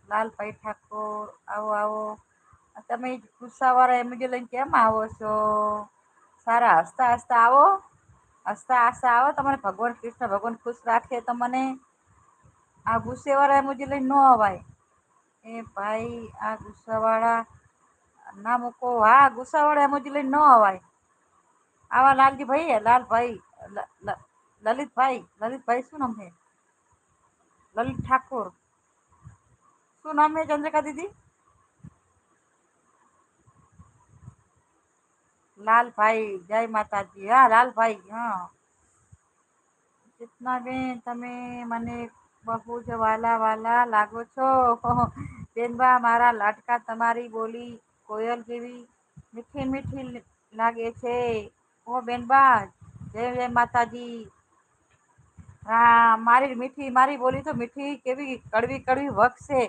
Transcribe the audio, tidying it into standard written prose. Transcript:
લાલભાઈ ઠાકોર, આવો આવો. તમે ગુસ્સાવાળા એમજી લઈને કેમ આવો છો? સારા હસતા હસતા આવો, હસતા હસતા આવો. તમારે ભગવાન કૃષ્ણ ભગવાન ખુશ રાખે તમને. આ ગુસ્સેવાળા એમજી લઈને ન અવાય. એ ભાઈ આ ગુસ્સાવાળા ના મૂકો. હા ગુસ્સાવાળા એમજી લઈને ન અવાય. આવા લાલજી ભાઈ, લાલભાઈ, લલિતભાઈ, લલિતભાઈ શું નામ છે? લલિત ઠાકોર. શું નામ है चंद्रिका दीदी? લાલભાઈ, જય માતાજી. હા લાલભાઈ, હા. ચેતના બેન તમે મને બહુ જ વાલા વાલા લાગો છો. બેનબા મારા લાડકા, તમારી બોલી કોયલ જેવી મીઠી મીઠી લાગે છે. ઓ બેનબા જય જય માતાજી. હા મારી મીઠી, મારી બોલી તો મીઠી કેવી કડવી કડવી વકશે.